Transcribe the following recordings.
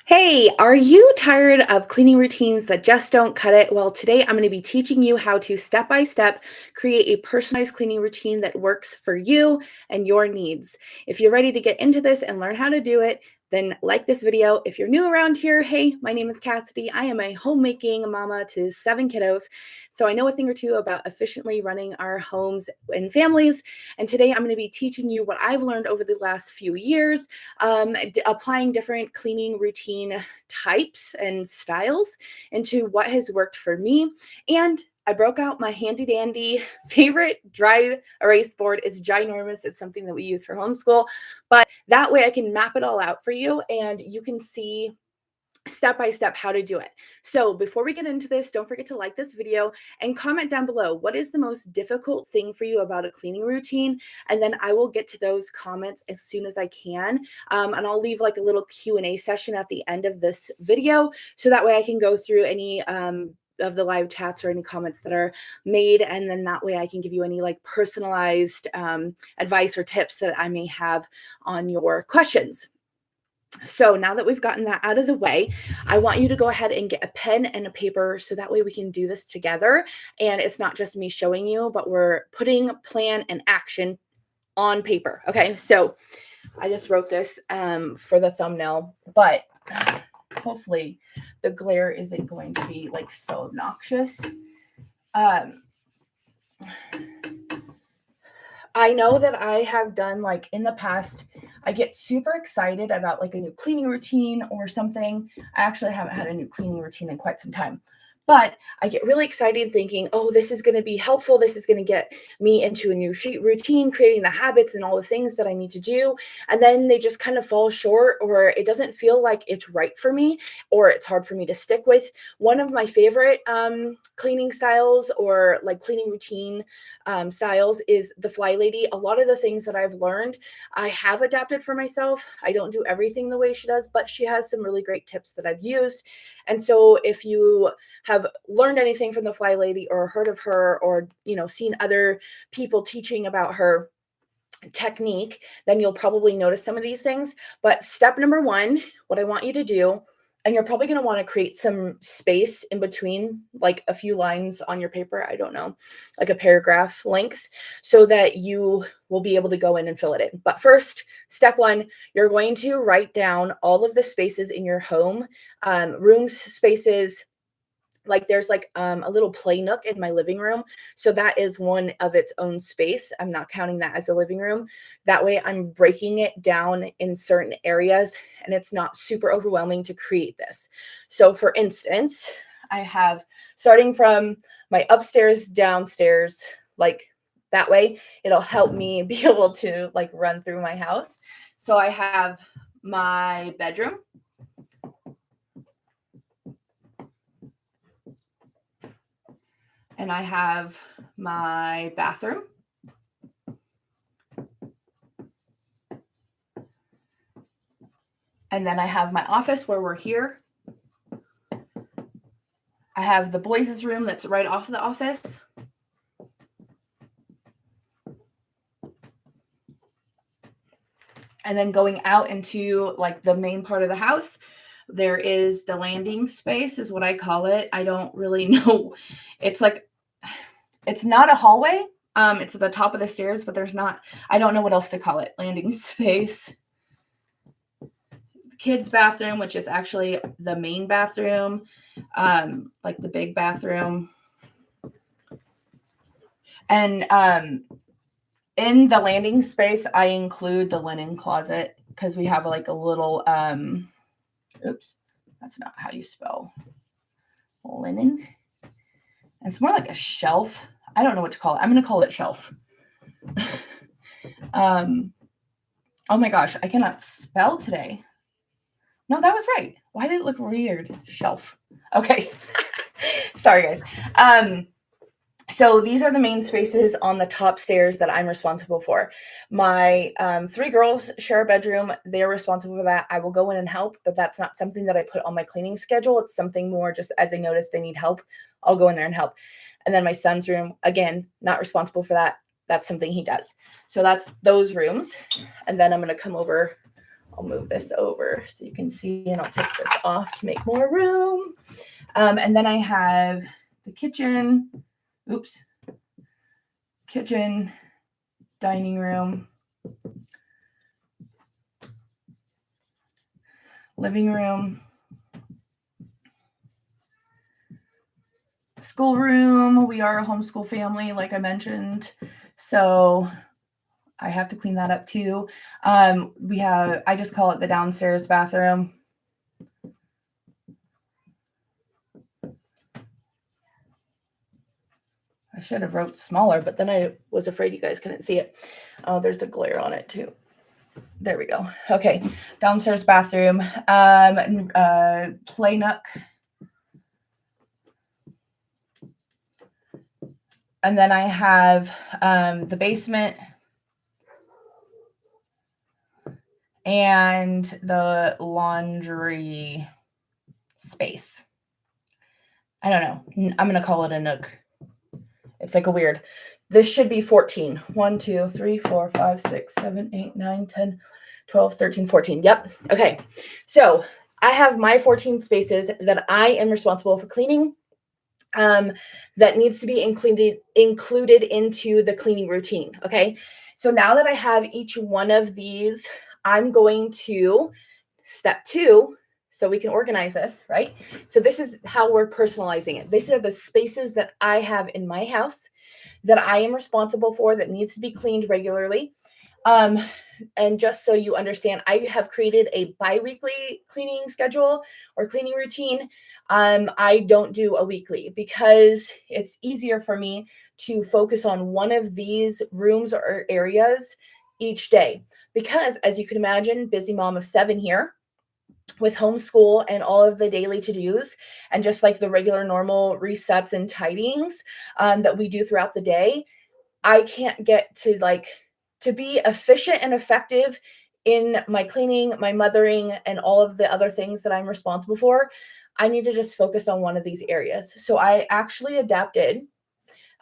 Hey, are you tired of cleaning routines that just don't cut it? Well, today I'm going to be teaching you how to step by step create a personalized cleaning routine that works for you and your needs. If you're ready to get into this and learn how to do it, then like this video. If you're new around here, hey, my name is Cassidy. I am a homemaking mama to 7 kiddos. So I know a thing or two about efficiently running our homes and families. And today I'm going to be teaching you what I've learned over the last few years applying different cleaning routine types and styles into what has worked for me. And I broke out my handy dandy favorite dry erase board. It's ginormous. It's something that we use for homeschool, but that way I can map it all out for you and you can see step by step how to do it. So before we get into this, don't forget to like this video and comment down below what is the most difficult thing for you about a cleaning routine, and then I will get to those comments as soon as I can. And I'll leave like a little Q&A session at the end of this video so that way I can go through any of the live chats or any comments that are made, and then that way I can give you any like personalized advice or tips that I may have on your questions. So now that we've gotten that out of the way, I want you to go ahead and get a pen and a paper so that way we can do this together. And it's not just me showing you, but we're putting plan and action on paper. Okay, so I just wrote this for the thumbnail, but hopefully the glare isn't going to be like so obnoxious. I know that I have done like in the past, I get super excited about like a new cleaning routine or something. I actually haven't had a new cleaning routine in quite some time, but I get really excited thinking, oh, this is going to be helpful. This is going to get me into a new routine, creating the habits and all the things that I need to do. And then they just kind of fall short, or it doesn't feel like it's right for me, or it's hard for me to stick with. One of my favorite cleaning styles or like cleaning routine styles is the Fly Lady. A lot of the things that I've learned, I have adapted for myself. I don't do everything the way she does, but she has some really great tips that I've used. And so if you have learned anything from the Fly Lady or heard of her, or seen other people teaching about her technique, then you'll probably notice some of these things. But step number one, what I want you to do, and you're probably going to want to create some space in between, like a few lines on your paper, I don't know, like a paragraph length, so that you will be able to go in and fill it in. But first, step one, you're going to write down all of the spaces in your home, rooms, spaces. Like there's like a little play nook in my living room. So that is one of its own space. I'm not counting that as a living room. That way I'm breaking it down in certain areas and it's not super overwhelming to create this. So for instance, I have, starting from my upstairs, downstairs, like that way, it'll help me be able to like run through my house. So I have my bedroom. And I have my bathroom. And then I have my office where we're here. I have the boys' room that's right off the office. And then going out into like the main part of the house, there is the landing space is what I call it. I don't really know. It's like, it's not a hallway. It's at the top of the stairs, but I don't know what else to call it. Landing space. Kids' bathroom, which is actually the main bathroom, like the big bathroom. And in the landing space, I include the linen closet because we have like a little, oops, that's not how you spell linen. It's more like a shelf. I don't know what to call it. I'm going to call it shelf. Oh my gosh, I cannot spell today. No, that was right. Why did it look weird? Shelf. Okay. Sorry, guys. So these are the main spaces on the top stairs that I'm responsible for. My 3 girls share a bedroom. They're responsible for that. I will go in and help, but that's not something that I put on my cleaning schedule. It's something more just as I notice they need help, I'll go in there and help. And then my son's room, again, not responsible for that. That's something he does. So that's those rooms. And then I'm going to come over I'll move this over so you can see, and I'll take this off to make more room. And then I have the kitchen, kitchen, dining room, living room, schoolroom. We are a homeschool family, like I mentioned. So I have to clean that up too. I just call it the downstairs bathroom. I should have wrote smaller, but then I was afraid you guys couldn't see it. Oh, there's the glare on it too. There we go. Okay, downstairs bathroom, play nook. And then I have the basement and the laundry space. I don't know. I'm going to call it a nook. It's like a weird. This should be 14. 1, 2, 3, 4, 5, 6, 7, 8, 9, 10, 12, 13, 14. Yep. Okay. So I have my 14 spaces that I am responsible for cleaning. That needs to be included into the cleaning routine. Okay. So now that I have each one of these, I'm going to step 2, so we can organize this, right? So this is how we're personalizing it. These are the spaces that I have in my house that I am responsible for, that needs to be cleaned regularly. And just so you understand, I have created a bi-weekly cleaning schedule or cleaning routine. I don't do a weekly because it's easier for me to focus on one of these rooms or areas each day. Because as you can imagine, busy mom of 7 here with homeschool and all of the daily to-dos and just like the regular normal resets and tidyings that we do throughout the day, I can't get to be efficient and effective in my cleaning, my mothering, and all of the other things that I'm responsible for. I need to just focus on one of these areas. So I actually adapted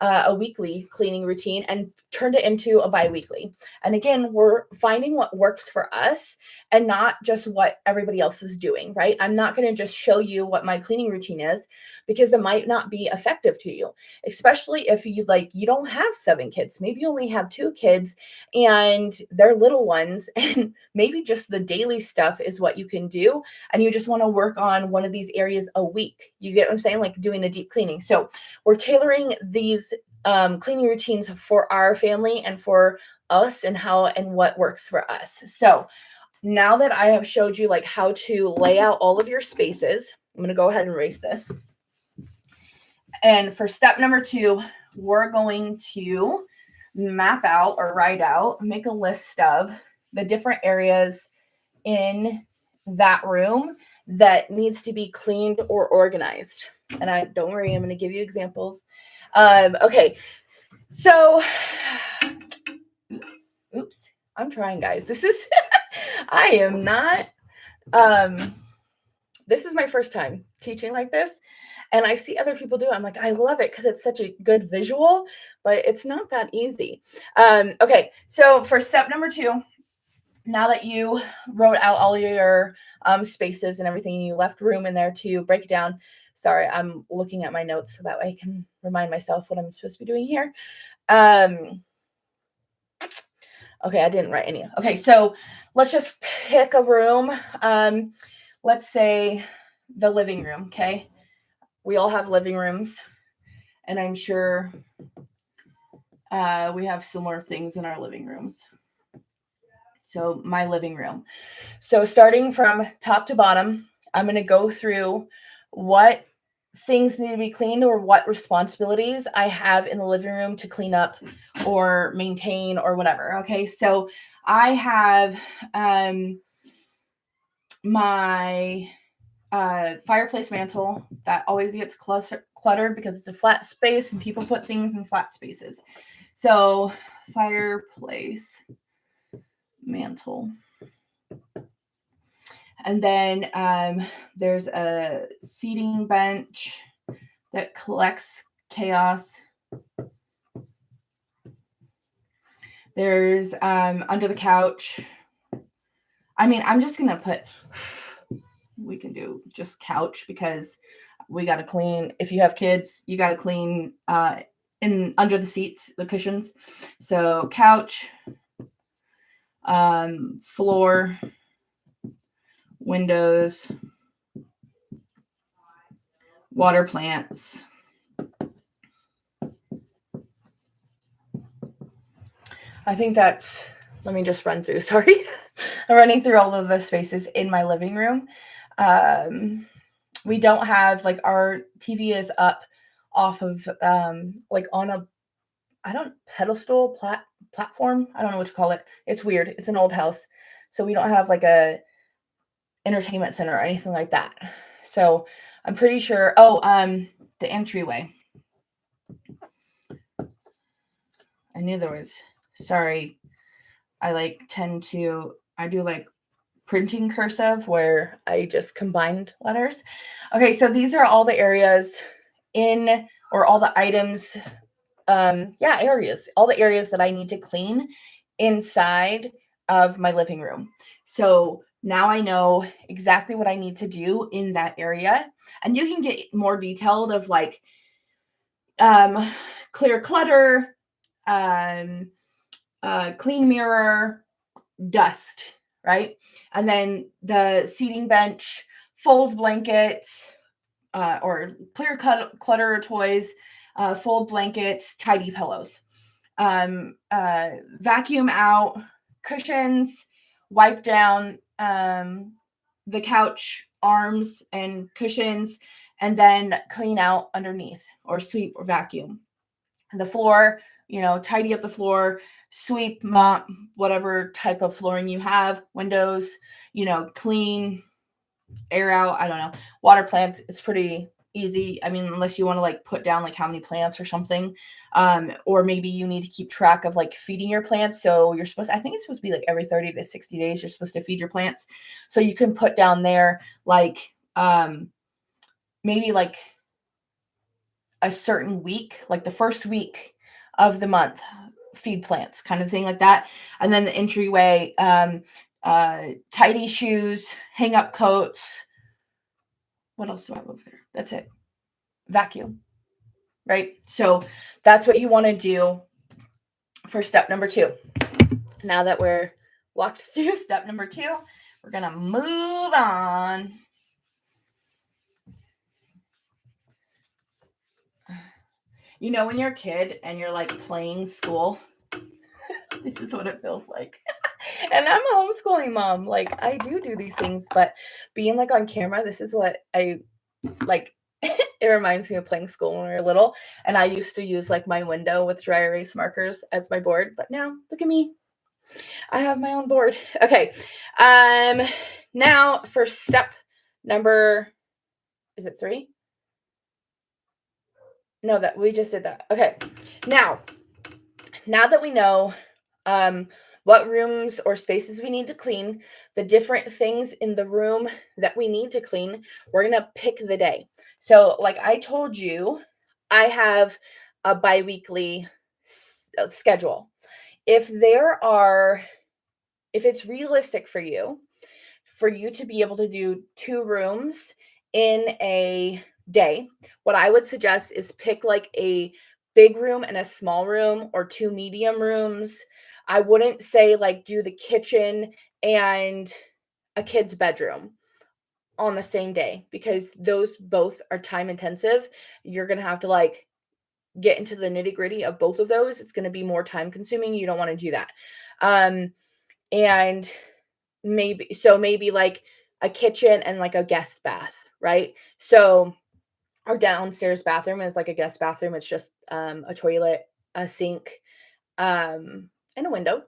a weekly cleaning routine and turned it into a bi-weekly. And again, we're finding what works for us and not just what everybody else is doing, right? I'm not going to just show you what my cleaning routine is because it might not be effective to you, especially if you don't have 7 kids. Maybe you only have 2 kids and they're little ones, and maybe just the daily stuff is what you can do. And you just want to work on one of these areas a week. You get what I'm saying? Like doing a deep cleaning. So we're tailoring these cleaning routines for our family and for us and how and what works for us. So now that I have showed you like how to lay out all of your spaces, I'm going to go ahead and erase this. And for step number 2, we're going to map out or write out, make a list of the different areas in that room that needs to be cleaned or organized. And don't worry, I'm going to give you examples. Okay, so, oops, I'm trying, guys. This is, I am not, this is my first time teaching like this. And I see other people do it. I'm like, I love it because it's such a good visual, but it's not that easy. Okay, so for step number 2, now that you wrote out all your spaces and everything, you left room in there to break it down. Sorry, I'm looking at my notes so that way I can remind myself what I'm supposed to be doing here. Okay, I didn't write any. Okay, so let's just pick a room. Let's say the living room, okay? We all have living rooms, and I'm sure we have similar things in our living rooms. So my living room. So starting from top to bottom, I'm going to go through what things need to be cleaned or what responsibilities I have in the living room to clean up or maintain or whatever. Okay, so I have my fireplace mantle that always gets cluttered because it's a flat space and people put things in flat spaces. So fireplace mantle. And then there's a seating bench that collects chaos. There's under the couch, I mean, I'm just going to put, we can do just couch because we got to clean. If you have kids, you got to clean in under the seats, the cushions. So couch, floor, windows, water plants. I think that's, let me just run through. Sorry. I'm running through all of the spaces in my living room. We don't have, like, our TV is up off of like on a, I don't, pedestal platform. I don't know what to call it. It's weird. It's an old house. So we don't have like a entertainment center or anything like that. So I'm pretty sure, the entryway. I knew there was, sorry. I do like printing cursive where I just combined letters. Okay, so these are all the areas or all the items, areas, all the areas that I need to clean inside of my living room. So now I know exactly what I need to do in that area. And you can get more detailed of like clear clutter, clean mirror, dust, right? And then the seating bench, fold blankets, or clear clutter toys, fold blankets, tidy pillows, vacuum out cushions, wipe down the couch arms and cushions, and then clean out underneath or sweep or vacuum the floor, tidy up the floor, sweep, mop, whatever type of flooring you have, windows, clean, air out. I don't know. Water plants, it's pretty easy. I mean, unless you want to like put down like how many plants or something. Or maybe you need to keep track of like feeding your plants. So I think it's supposed to be like every 30 to 60 days, you're supposed to feed your plants. So you can put down there like maybe like a certain week, like the first week of the month, feed plants, kind of thing like that. And then the entryway, tidy shoes, hang up coats. What else do I have over there? That's it. Vacuum, right? So that's what you want to do for step number 2. Now that we're walked through step number 2, we're going to move on. When you're a kid and you're like playing school, this is what it feels like. And I'm a homeschooling mom. Like, I do these things, but being like on camera, this is what I like. It reminds me of playing school when we were little. And I used to use like my window with dry erase markers as my board. But now look at me. I have my own board. Okay. Now for step number, is it 3? No, that we just did that. Okay. Now that we know what rooms or spaces we need to clean, the different things in the room that we need to clean, we're going to pick the day. So like I told you, I have a biweekly schedule. If it's realistic for you to be able to do 2 rooms in a day, what I would suggest is pick like a big room and a small room, or 2 medium rooms. I wouldn't say like do the kitchen and a kid's bedroom on the same day, because those both are time intensive. You're going to have to like get into the nitty gritty of both of those. It's going to be more time consuming. You don't want to do that. And maybe like a kitchen and like a guest bath, right? So our downstairs bathroom is like a guest bathroom. It's just a toilet, a sink, and a window,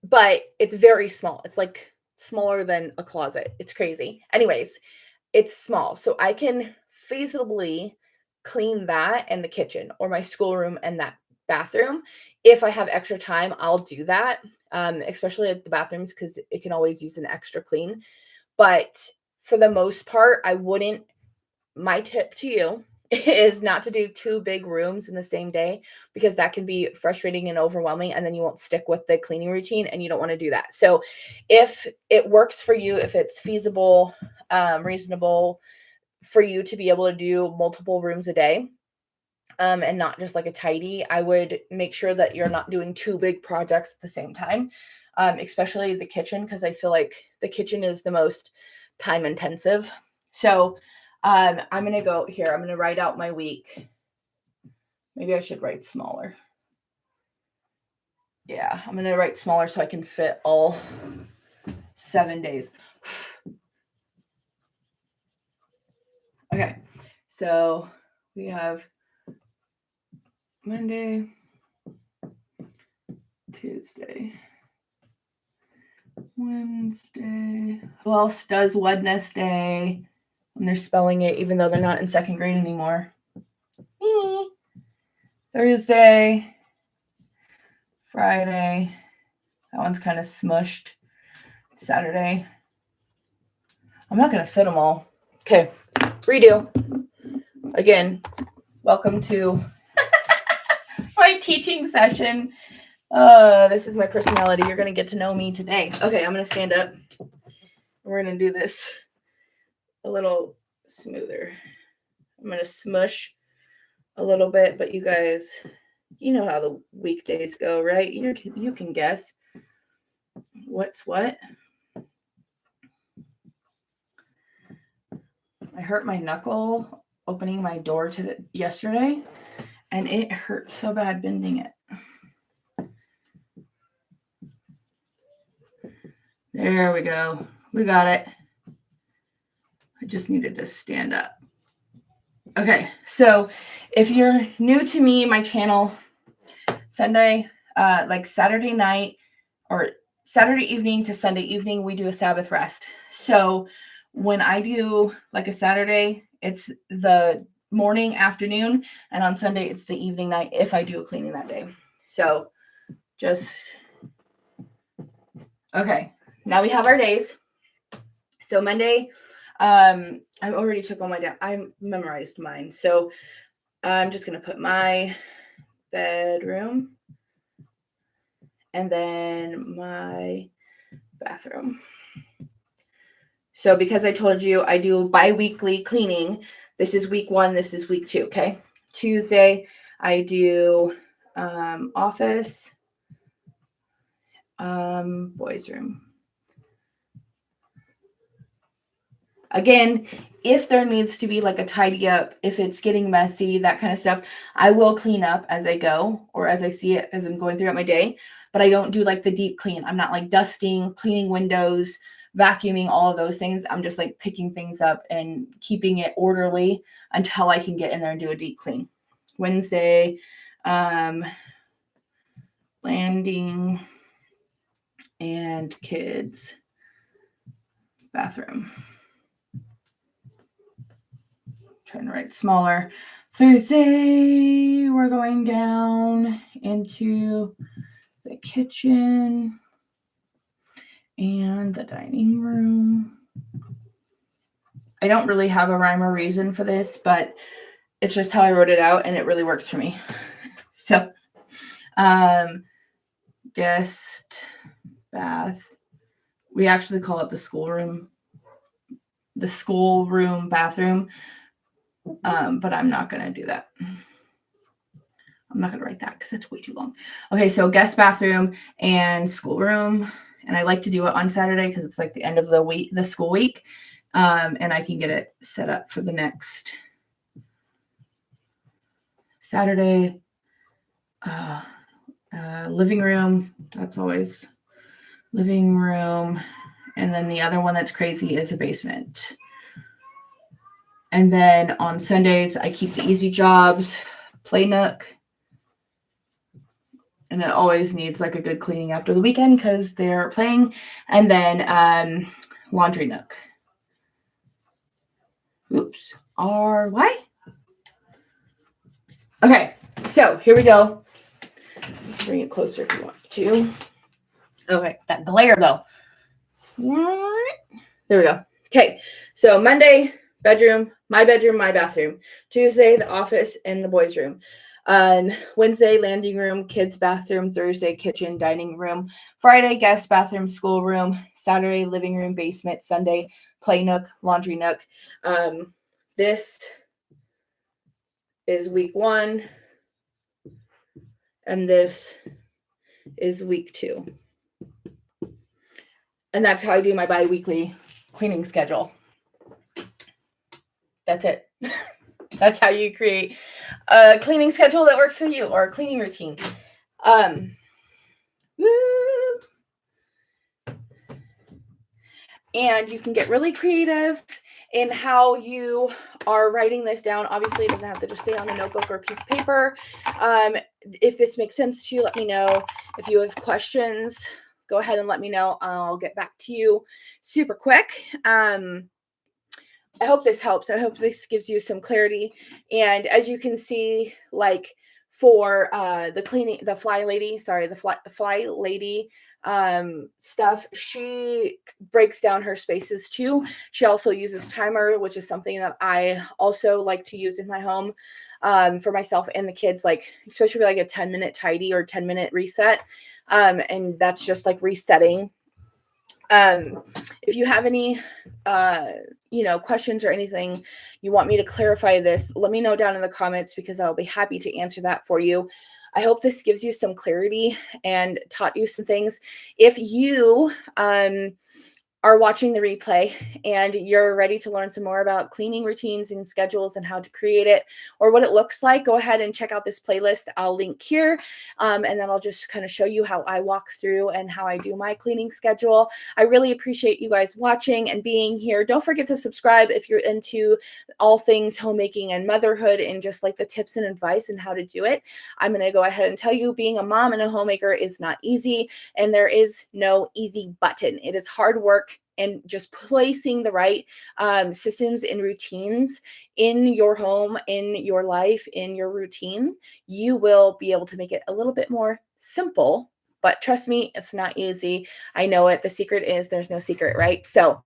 but it's very small. It's like smaller than a closet. It's crazy. Anyways, it's small. So I can feasibly clean that and the kitchen, or my schoolroom and that bathroom. If I have extra time, I'll do that, especially at the bathrooms, because it can always use an extra clean. But for the most part, I wouldn't. My tip to you is not to do 2 big rooms in the same day, because that can be frustrating and overwhelming, and then you won't stick with the cleaning routine, and you don't want to do that. So if it works for you, if it's feasible, reasonable for you to be able to do multiple rooms a day, and not just like a tidy, I would make sure that you're not doing 2 big projects at the same time, especially the kitchen, because I feel like the kitchen is the most time intensive. So I'm going to go here. I'm going to write out my week. Maybe I should write smaller. Yeah, I'm going to write smaller so I can fit all 7 days. Okay, so we have Monday, Tuesday, Wednesday. Who else does Wednesday? And they're spelling it even though they're not in 2nd grade anymore. Me. Thursday, Friday. That one's kind of smushed. Saturday. I'm not going to fit them all. Okay, redo. Again, welcome to my teaching session. This is my personality. You're going to get to know me today. Okay, I'm going to stand up. We're going to do this a little smoother. I'm going to smush a little bit, but you guys, you know how the weekdays go, right? You can guess what's what. I hurt my knuckle opening my door yesterday, and it hurt so bad bending it. There we go. We got it. I just needed to stand up. Okay, so if you're new to me, my channel, Sunday, like Saturday night or Saturday evening to Sunday evening, we do a Sabbath rest. So when I do like a Saturday, it's the morning, afternoon, and on Sunday, it's the evening, night, if I do a cleaning that day. So okay, now we have our days. So Monday, I already took all my down. I memorized mine. So I'm just going to put my bedroom and then my bathroom. So because I told you I do bi-weekly cleaning, this is week 1, this is week 2, okay? Tuesday, I do office, boys' room. Again, if there needs to be like a tidy up, if it's getting messy, that kind of stuff, I will clean up as I go or as I see it as I'm going throughout my day. But I don't do like the deep clean. I'm not like dusting, cleaning windows, vacuuming, all of those things. I'm just like picking things up and keeping it orderly until I can get in there and do a deep clean. Wednesday, landing and kids' bathroom. Trying to write smaller. Thursday, we're going down into the kitchen and the dining room. I don't really have a rhyme or reason for this, but it's just how I wrote it out, and it really works for me. So, guest bath. We actually call it the schoolroom bathroom. But I'm not going to do that. I'm not going to write that because it's way too long. Okay, so guest bathroom and schoolroom. And I like to do it on Saturday because it's like the end of the school week. And I can get it set up for the next Saturday. Living room. That's always living room. And then the other one that's crazy is a basement. And then on Sundays, I keep the easy jobs, play nook. And it always needs like a good cleaning after the weekend because they're playing. And then laundry nook. Oops. RY? Okay, so here we go. Bring it closer if you want to. Okay, that glare though. There we go. Okay, so Monday, bedroom, my bathroom. Tuesday, the office and the boys' room. Wednesday, landing room, kids' bathroom. Thursday, kitchen, dining room. Friday, guest bathroom, school room. Saturday, living room, basement. Sunday, play nook, laundry nook. This is week 1, and this is week 2. And that's how I do my bi-weekly cleaning schedule. That's it. That's how you create a cleaning schedule that works for you, or a cleaning routine. And you can get really creative in how you are writing this down. Obviously, it doesn't have to just stay on a notebook or a piece of paper. If this makes sense to you, let me know. If you have questions, go ahead and let me know. I'll get back to you super quick. I hope this helps. I hope this gives you some clarity. And as you can see, like for the fly lady stuff, she breaks down her spaces too. She also uses timer, which is something that I also like to use in my home for myself and the kids, like especially like a 10-minute tidy or 10-minute reset. And that's just like resetting. If you have any questions or anything you want me to clarify this, let me know down in the comments, because I'll be happy to answer that for you. I hope this gives you some clarity and taught you some things. If you are watching the replay and you're ready to learn some more about cleaning routines and schedules and how to create it or what it looks like, go ahead and check out this playlist. I'll link here. And then I'll just kind of show you how I walk through and how I do my cleaning schedule. I really appreciate you guys watching and being here. Don't forget to subscribe if you're into all things homemaking and motherhood and just like the tips and advice and how to do it. I'm going to go ahead and tell you, being a mom and a homemaker is not easy, and there is no easy button. It is hard work, and just placing the right systems and routines in your home, in your life, in your routine, you will be able to make it a little bit more simple. But trust me, it's not easy. I know it. The secret is there's no secret, right? So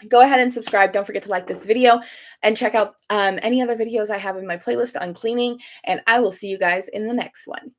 go ahead and subscribe. Don't forget to like this video and check out any other videos I have in my playlist on cleaning. And I will see you guys in the next one.